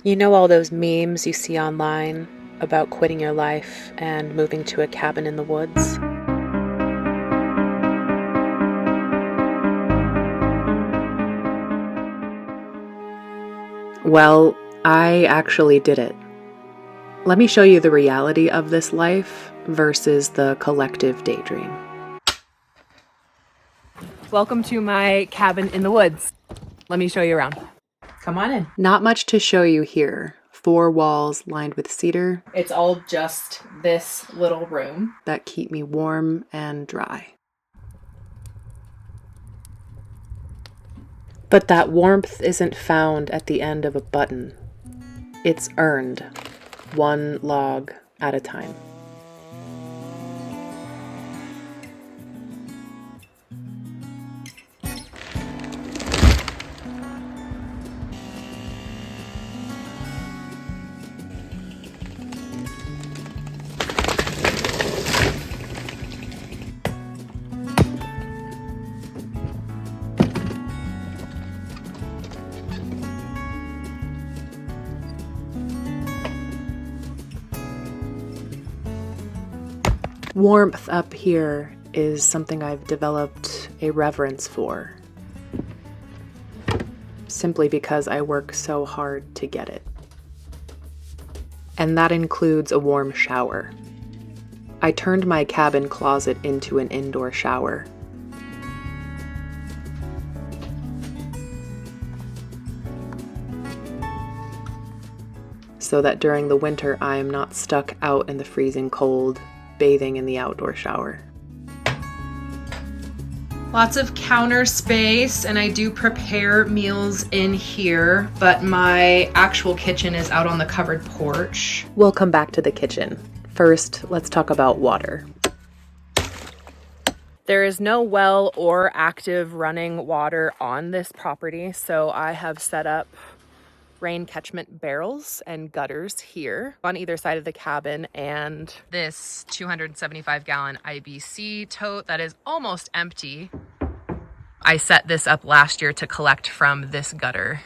You know all those memes you see online about quitting your life and moving to a cabin in the woods? Well, I actually did it. Let me show you the reality of this life versus the collective daydream. Welcome to my cabin in the woods. Let me show you around. Come on in. Not much to show you here. 4 walls lined with cedar. It's all just this little room that keep me warm and dry. But that warmth isn't found at the end of a button. It's earned, one log at a time. Warmth up here is something I've developed a reverence for, simply because I work so hard to get it. And that includes a warm shower. I turned my cabin closet into an indoor shower. So that during the winter I am not stuck out in the freezing cold, bathing in the outdoor shower. Lots of counter space, and I do prepare meals in here, but my actual kitchen is out on the covered porch. We'll come back to the kitchen. First, let's talk about water. There is no well or active running water on this property, so I have set up rain catchment barrels and gutters here on either side of the cabin, and this 275-gallon IBC tote that is almost empty. I set this up last year to collect from this gutter.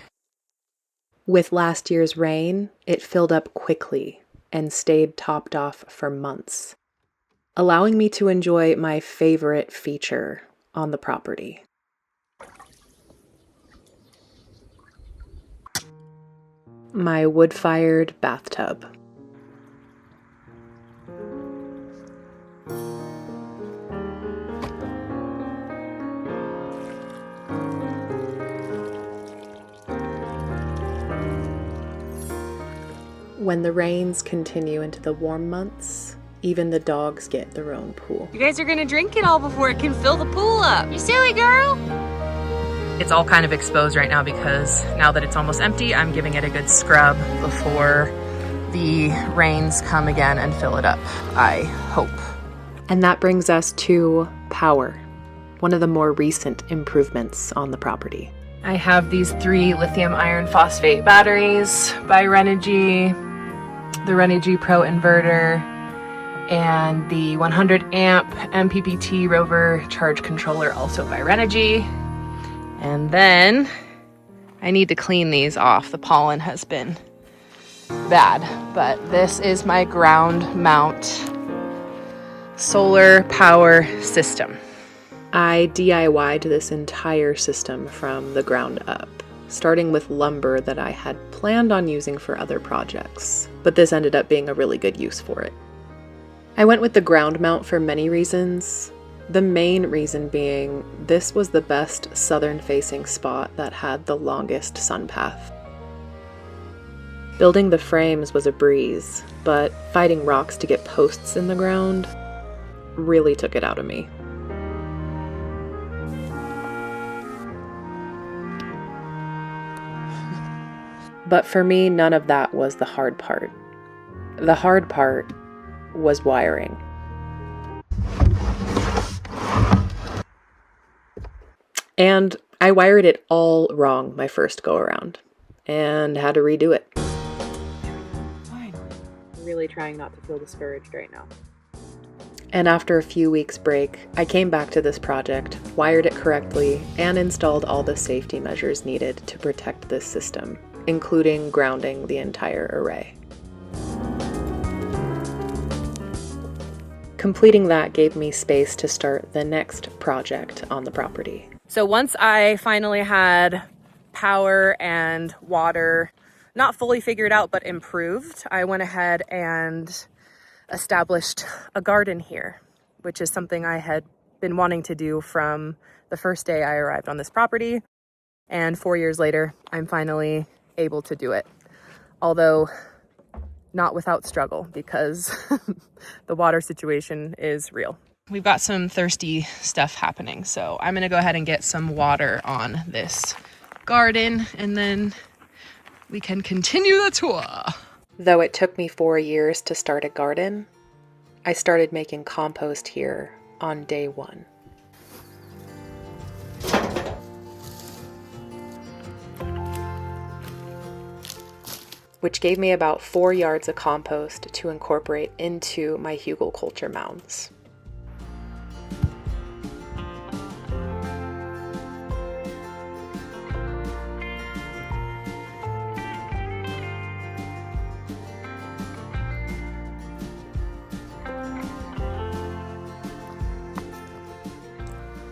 With last year's rain, it filled up quickly and stayed topped off for months, allowing me to enjoy my favorite feature on the property. My wood-fired bathtub. When the rains continue into the warm months, even the dogs get their own pool. You guys are gonna drink it all before it can fill the pool up. You silly girl. It's all kind of exposed right now because now that it's almost empty, I'm giving it a good scrub before the rains come again and fill it up, I hope. And that brings us to power, one of the more recent improvements on the property. I have these 3 lithium iron phosphate batteries by Renogy, the Renogy Pro inverter, and the 100 amp MPPT Rover charge controller, also by Renogy. And then I need to clean these off. The pollen has been bad, but this is my ground mount solar power system. I DIY'd this entire system from the ground up, starting with lumber that I had planned on using for other projects, but this ended up being a really good use for it. I went with the ground mount for many reasons. The main reason being, this was the best southern-facing spot that had the longest sun path. Building the frames was a breeze, but fighting rocks to get posts in the ground really took it out of me. But for me, none of that was the hard part. The hard part was wiring. And I wired it all wrong my first go around and had to redo it. Fine. I'm really trying not to feel discouraged right now. And after a few weeks break, I came back to this project, wired it correctly, and installed all the safety measures needed to protect this system, including grounding the entire array. Completing that gave me space to start the next project on the property. So once I finally had power and water, not fully figured out, but improved, I went ahead and established a garden here, which is something I had been wanting to do from the first day I arrived on this property. And 4 years later, I'm finally able to do it. Although not without struggle, because the water situation is real. We've got some thirsty stuff happening, so I'm gonna go ahead and get some water on this garden, and then we can continue the tour. Though it took me 4 years to start a garden, I started making compost here on day 1. Which gave me about 4 yards of compost to incorporate into my hugelkultur mounds.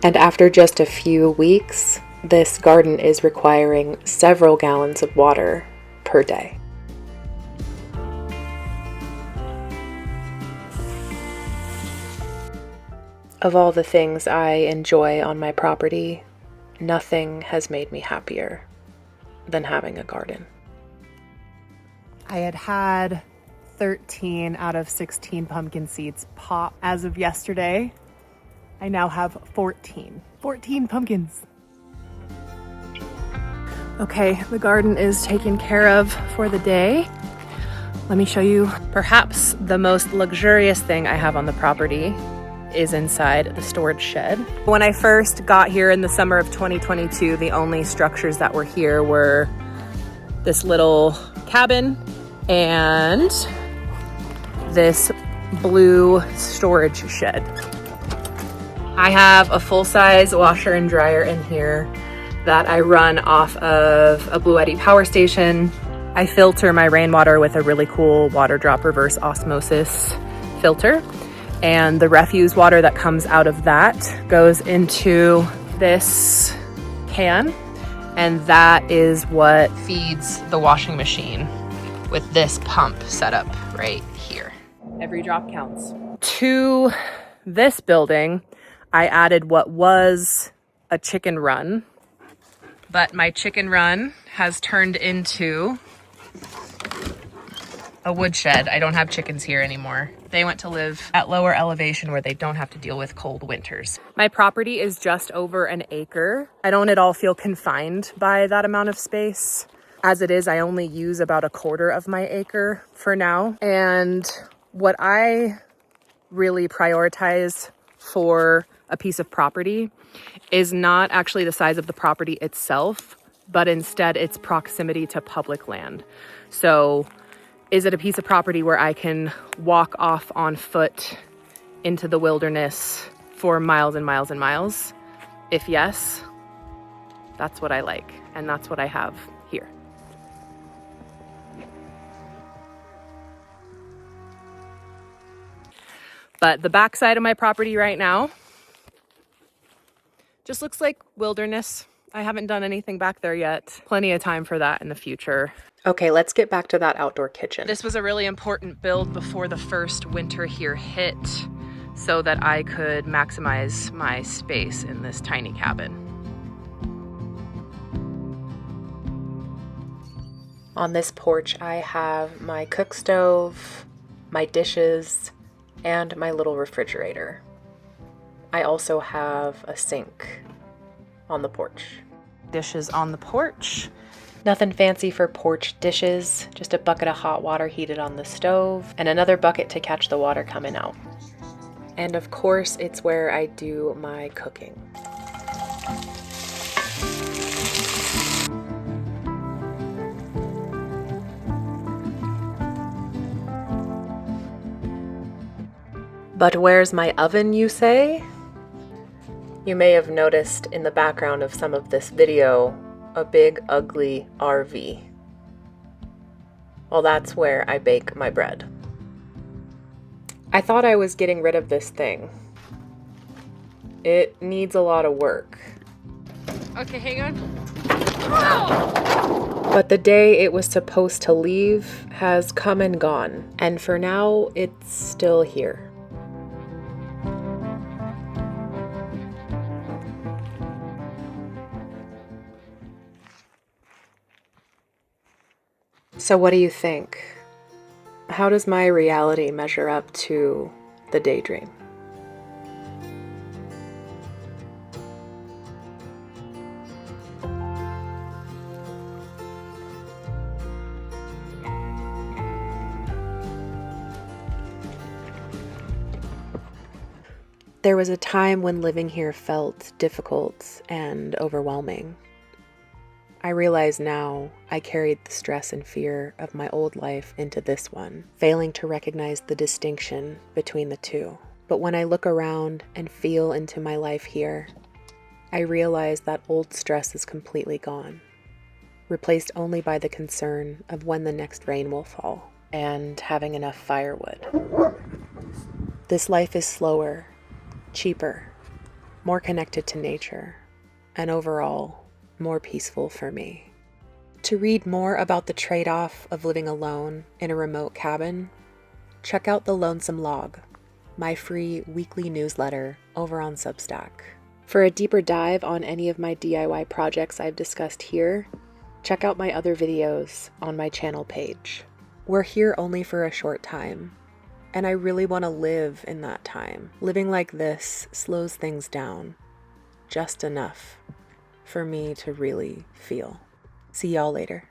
And after just a few weeks, this garden is requiring several gallons of water per day. Of all the things I enjoy on my property, nothing has made me happier than having a garden. I had 13 out of 16 pumpkin seeds pop as of yesterday. I now have 14 pumpkins. Okay, the garden is taken care of for the day. Let me show you perhaps the most luxurious thing I have on the property is inside the storage shed. When I first got here in the summer of 2022, the only structures that were here were this little cabin and this blue storage shed. I have a full-size washer and dryer in here that I run off of a Blue Eddy power station. I filter my rainwater with a really cool water drop reverse osmosis filter. And the refuse water that comes out of that goes into this can, and that is what feeds the washing machine with this pump set up right here. Every drop counts. To this building, I added what was a chicken run, but my chicken run has turned into a woodshed. I don't have chickens here anymore. They went to live at lower elevation where they don't have to deal with cold winters. My property is just over an acre. I don't at all feel confined by that amount of space. As it is, I only use about 1/4 of my acre for now. And what I really prioritize for a piece of property is not actually the size of the property itself, but instead its proximity to public land. So is it a piece of property where I can walk off on foot into the wilderness for miles and miles and miles? If yes, that's what I like, and that's what I have here. But the backside of my property right now just looks like wilderness. I haven't done anything back there yet. Plenty of time for that in the future. Okay, let's get back to that outdoor kitchen. This was a really important build before the first winter here hit, so that I could maximize my space in this tiny cabin. On this porch, I have my cook stove, my dishes, and my little refrigerator. I also have a sink on the porch. Dishes on the porch. Nothing fancy for porch dishes, just a bucket of hot water heated on the stove, and another bucket to catch the water coming out. And of course, it's where I do my cooking. But where's my oven, you say? You may have noticed in the background of some of this video a big ugly RV. Well, that's where I bake my bread. I thought I was getting rid of this thing. It needs a lot of work. Okay, hang on. But the day it was supposed to leave has come and gone, and for now, it's still here. So what do you think? How does my reality measure up to the daydream? There was a time when living here felt difficult and overwhelming. I realize now I carried the stress and fear of my old life into this one, failing to recognize the distinction between the two. But when I look around and feel into my life here, I realize that old stress is completely gone, replaced only by the concern of when the next rain will fall and having enough firewood. This life is slower, cheaper, more connected to nature, and overall, more peaceful for me. To read more about the trade-off of living alone in a remote cabin, check out The Lonesome Log, my free weekly newsletter over on Substack. For a deeper dive on any of my DIY projects I've discussed here, check out my other videos on my channel page. We're here only for a short time, and I really want to live in that time. Living like this slows things down, just enough for me to really feel. See y'all later.